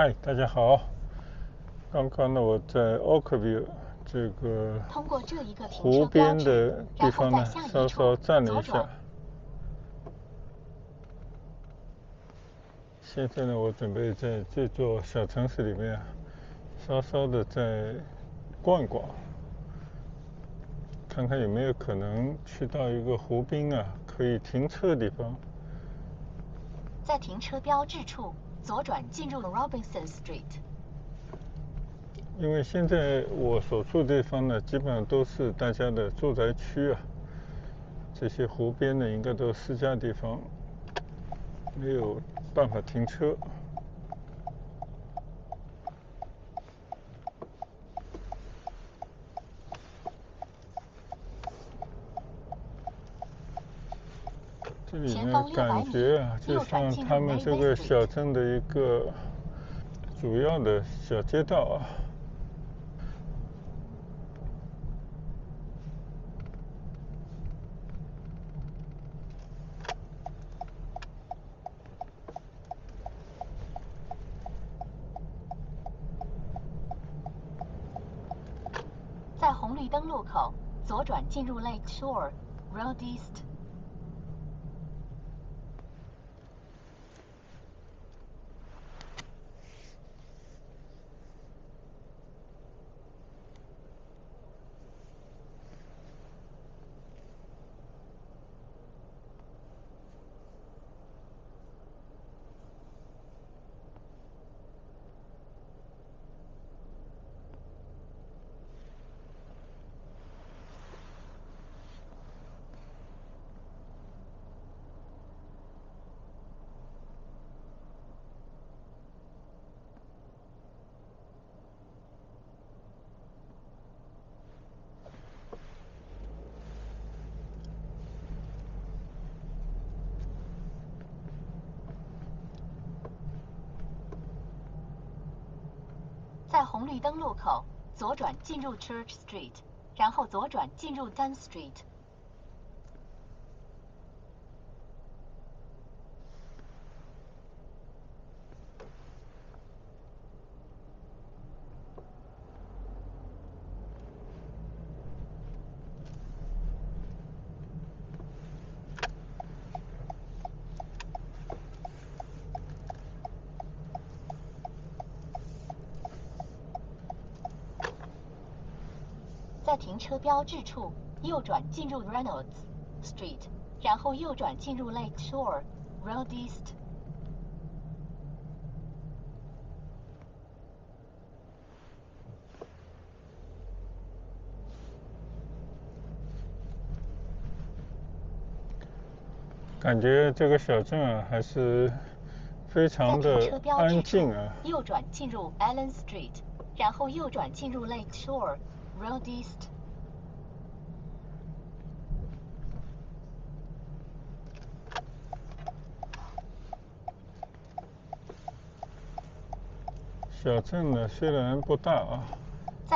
嗨，大家好。刚刚呢，我在 Oakville 这个通过这一个停湖车标边的志，地方呢，稍稍站了一下。现在呢，我准备在这座小城市里面稍稍的再逛一逛，看看有没有可能去到一个湖边可以停车的地方。在停车标志处左转进入 Robinson Street。因为现在我所住的地方呢，基本上都是大家的住宅区这些湖边呢，应该都是私家地方，没有办法停车。这里呢，感觉就像他们这个小镇的一个主要的小街道在红绿灯路口左转进入 Lake Shore Road East。在红绿灯路口左转进入 Church Street， 然后左转进入 Dunn Street。在停车标志处右转进入 Reynolds Street， 然后右转进入 Lake Shore Road East。感觉这个小镇还是非常的安静右转进入 Allen Street， 然后右转进入 Lake Shore Road East。小镇呢虽然不大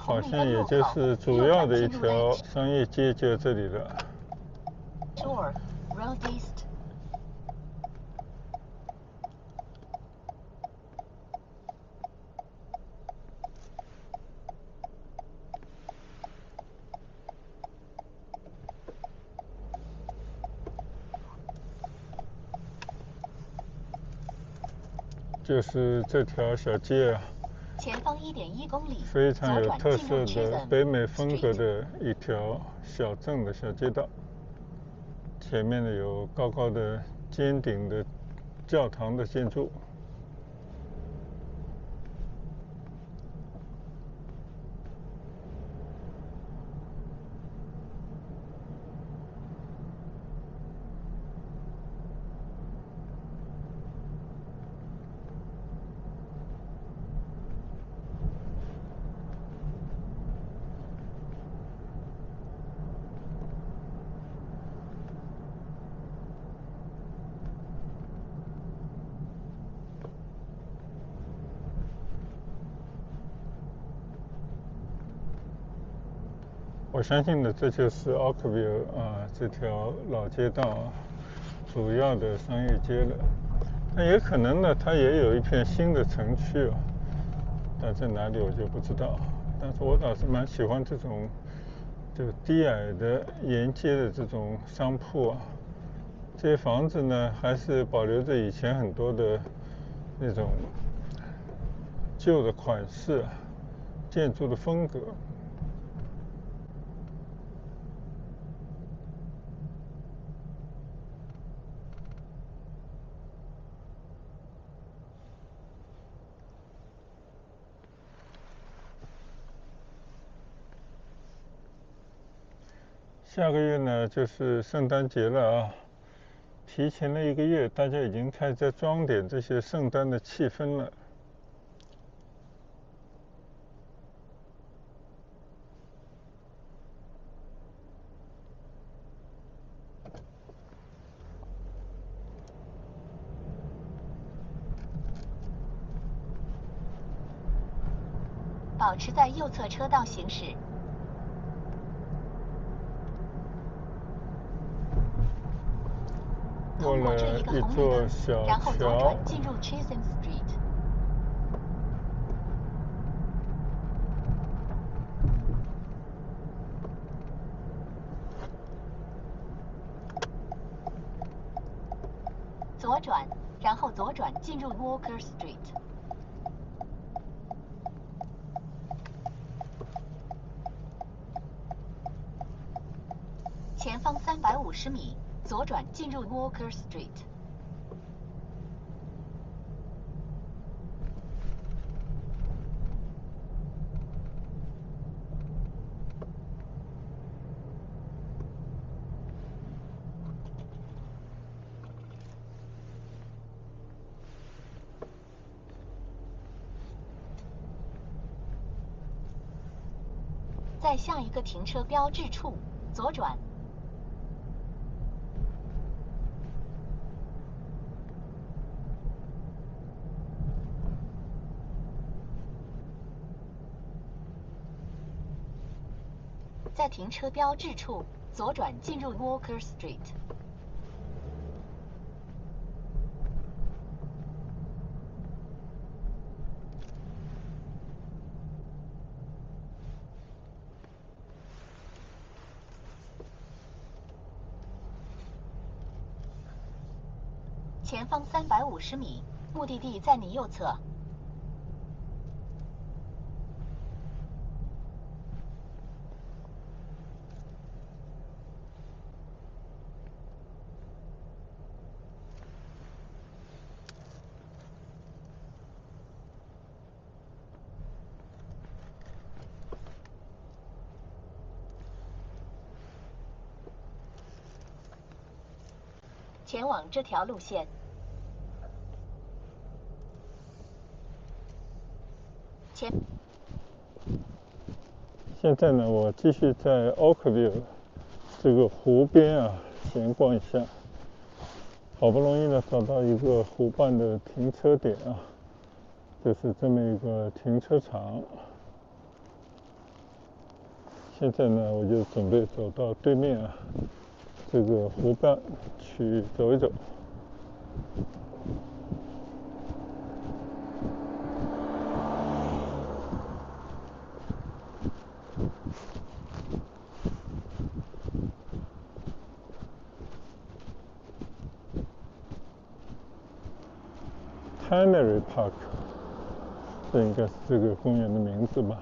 好像也就是主要的一条商业街就在这里了。Shore Road East。就是这条小街前方1.1公里，非常有特色的北美风格的一条小镇的小街道。前面呢有高高的尖顶的教堂的建筑。我相信呢，这就是 Oakville 这条老街道主要的商业街了。那也可能呢，它也有一片新的城区但在哪里我就不知道。但是我倒是蛮喜欢这种就低矮的沿街的这种商铺啊，这些房子呢还是保留着以前很多的那种旧的款式、建筑的风格。下个月呢就是圣诞节了啊，提前了1个月，大家已经开始在装点这些圣诞的气氛了。保持在右侧车道行驶。过了一座小然后左桥转，进入 Chisholm Street。左转，然后左转进入 Walker Street。前方350米，左转进入 Walker Street。在下一个停车标志处左转。在停车标志处左转进入 Walker Street。前方350米，目的地在你右侧。前往这条路线。现在呢，我继续在 Oakville 这个湖边啊闲逛一下。好不容易呢找到一个湖畔的停车点啊，就是这么一个停车场。现在呢，我就准备走到对面啊这个湖畔去走一走。Tannery Park， 这应该是这个公园的名字吧。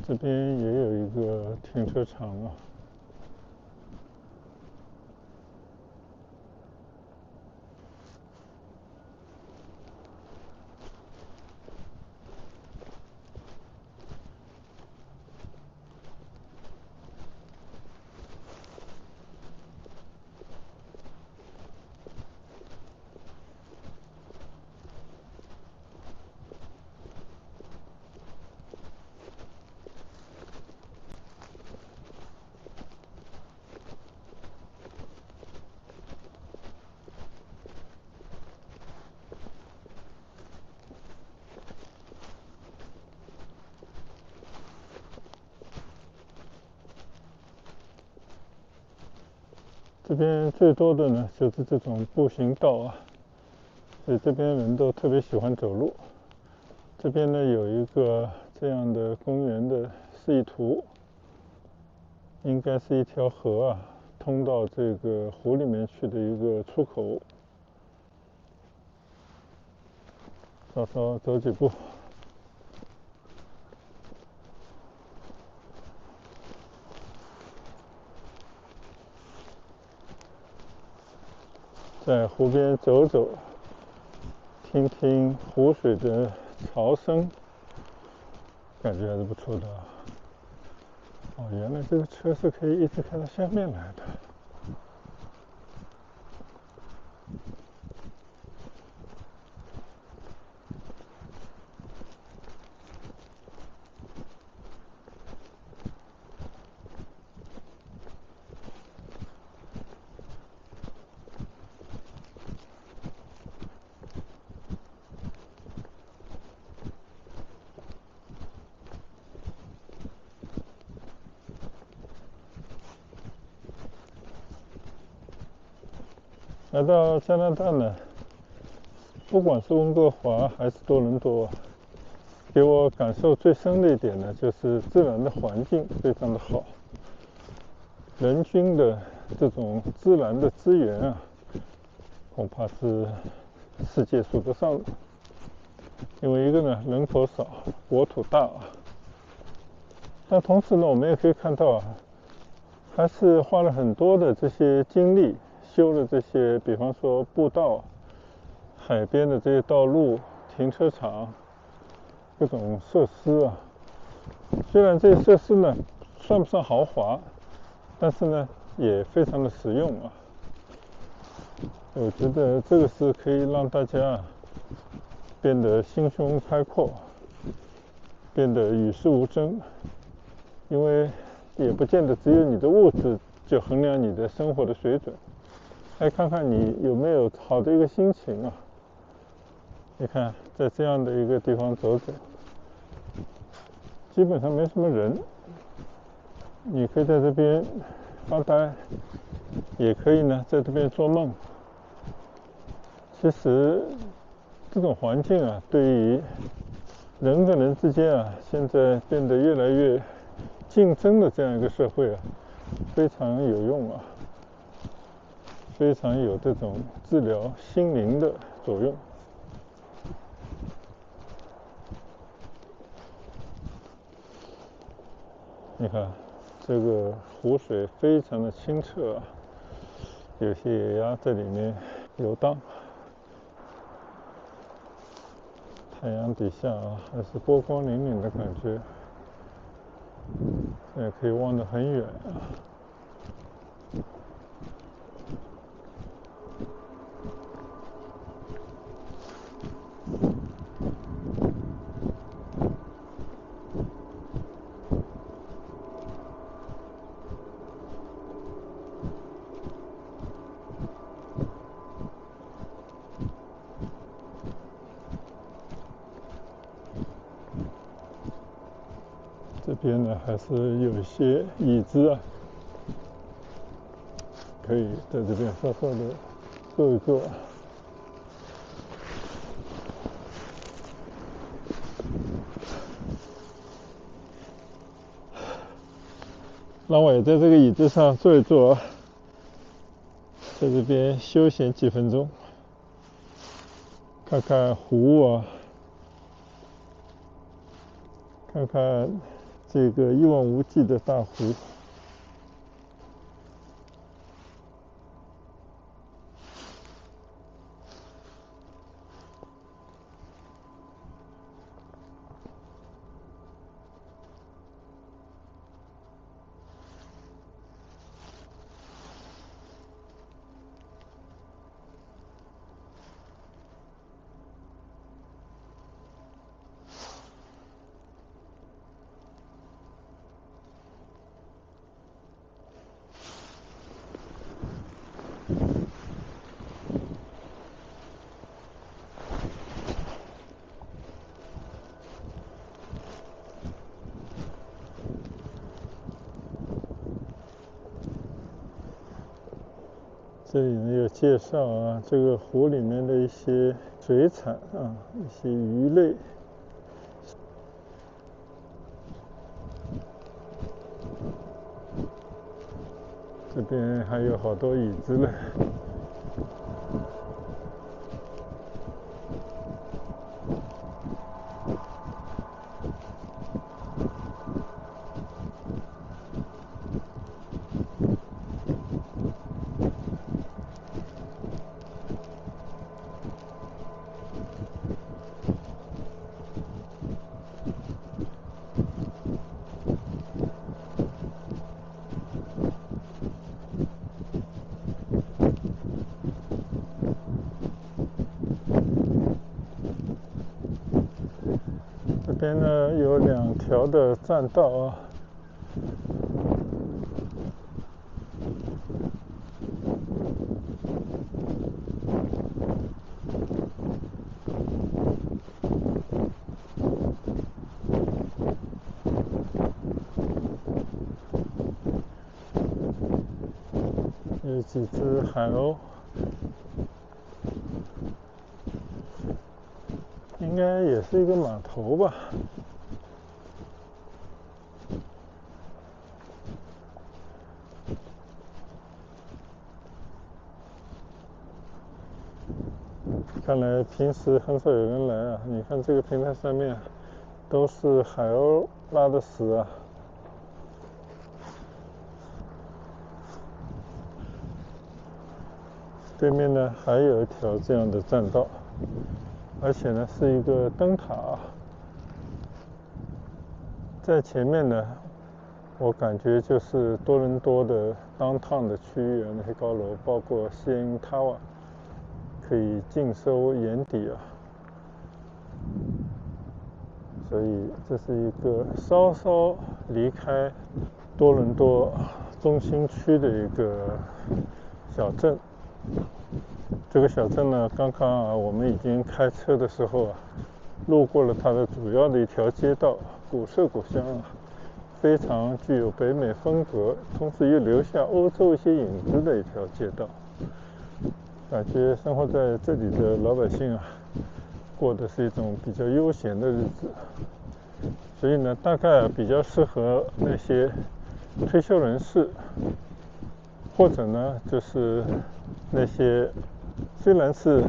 这边也有一个停车场啊。这边最多的呢就是这种步行道啊，所以这边人都特别喜欢走路。这边呢有一个这样的公园的示意图，应该是一条河啊，通到这个湖里面去的一个出口。稍稍走几步，在湖边走走，听听湖水的潮声，感觉还是不错的。哦，原来这个车是可以一直开到下面来的。来到加拿大呢，不管是温哥华还是多伦多，给我感受最深的一点呢，就是自然的环境非常的好，人均的这种自然的资源啊，恐怕是世界数得上的。因为一个呢，人口少，国土大啊，但同时呢，我们也可以看到啊，还是花了很多的这些精力修了这些，比方说步道、海边的这些道路、停车场、各种设施啊。虽然这些设施呢算不上豪华，但是呢也非常的实用啊。我觉得这个是可以让大家变得心胸开阔，变得与世无争，因为也不见得只有你的物质就衡量你的生活的水准，来看看你有没有好的一个心情啊。你看，在这样的一个地方走走，基本上没什么人，你可以在这边发呆，也可以呢在这边做梦。其实这种环境啊，对于人跟人之间啊，现在变得越来越竞争的这样一个社会啊，非常有用啊，非常有这种治疗心灵的作用。你看，这个湖水非常的清澈啊，有些野鸭在里面游荡。太阳底下啊，还是波光粼粼的感觉，也可以望得很远啊。这边呢，还是有一些椅子啊，可以在这边稍稍的坐一坐。让我也在这个椅子上坐一坐，在这边休闲几分钟，看看湖啊，看看这个一望无际的大湖。这里呢有介绍啊，这个湖里面的一些水产啊，一些鱼类。这边还有好多椅子呢。这边呢有2条的栈道啊，有几只海鸥，应该也是一个码头吧。看来平时很少有人来啊，你看这个平台上面都是海鸥拉的屎啊。对面呢还有一条这样的栈道，而且呢是一个灯塔。在前面呢，我感觉就是多伦多的downtown的区域啊，那些高楼，包括CN Tower，可以尽收眼底啊。所以这是一个稍稍离开多伦多中心区的一个小镇。这个小镇呢，刚刚啊，我们已经开车的时候啊，路过了它的主要的一条街道，古色古香啊，非常具有北美风格，同时又留下欧洲一些影子的一条街道。感觉生活在这里的老百姓啊，过的是一种比较悠闲的日子。所以呢，大概比较适合那些退休人士，或者呢，就是那些虽然是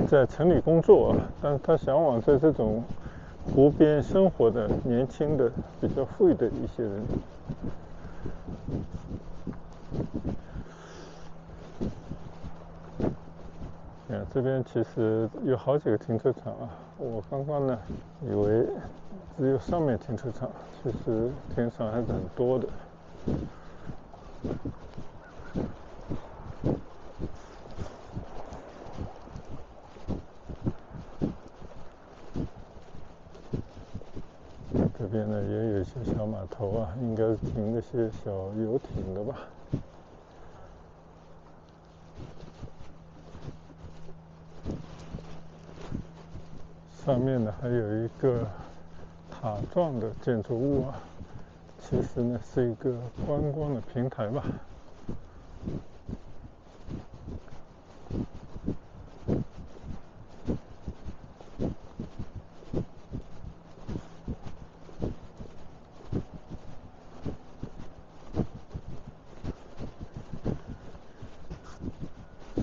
在城里工作啊，但是他向往在这种湖边生活的年轻的、比较富裕的一些人。这边其实有好几个停车场啊，我刚刚呢以为只有上面停车场，其实停车场还是很多的。这边呢也有一些小码头啊，应该是停那些小游艇的吧。上面呢还有一个塔状的建筑物啊，其实呢是一个观光的平台吧。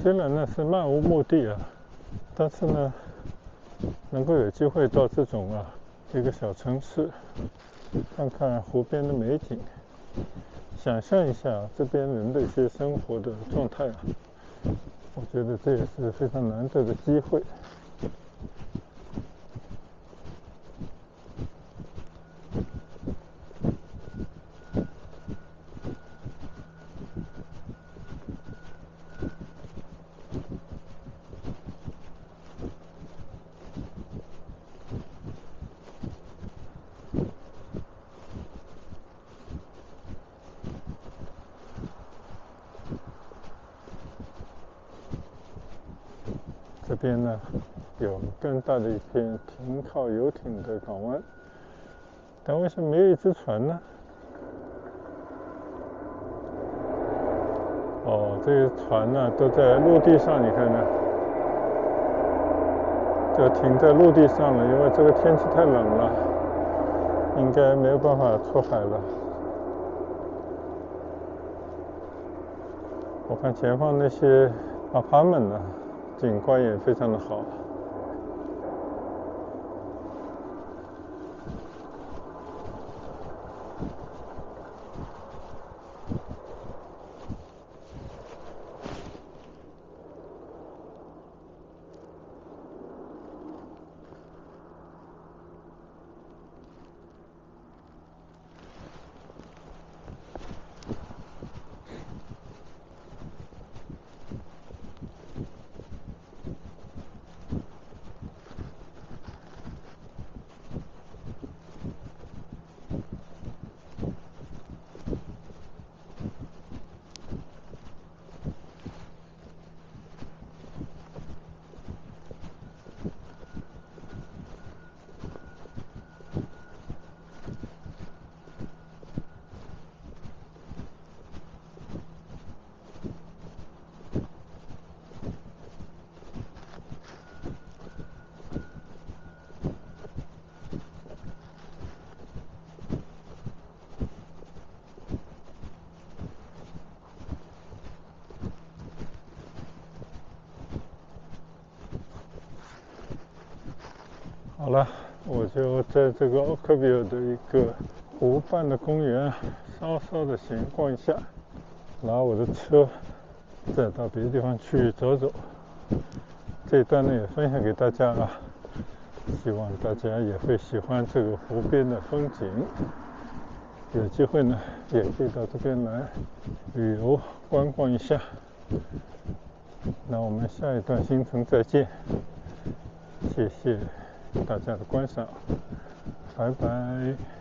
虽然呢是漫无目的啊，但是呢能够有机会到这种一个小城市，看看湖边的美景，想象一下这边人的一些生活的状态啊，我觉得这也是非常难得的机会。这边呢有更大的一片停靠游艇的港湾，但为什么没有一只船呢？哦，这些船呢都在陆地上，你看呢，就停在陆地上了，因为这个天气太冷了，应该没有办法出海了。我看前方那些apartment呢，景观也非常的好。好了，我就在这个奥克比尔的一个湖畔的公园稍稍的闲逛一下，拿我的车再到别的地方去走走。这一段呢也分享给大家啊，希望大家也会喜欢这个湖边的风景。有机会呢也可以到这边来旅游观光一下。那我们下一段行程再见，谢谢大家的观赏，拜拜。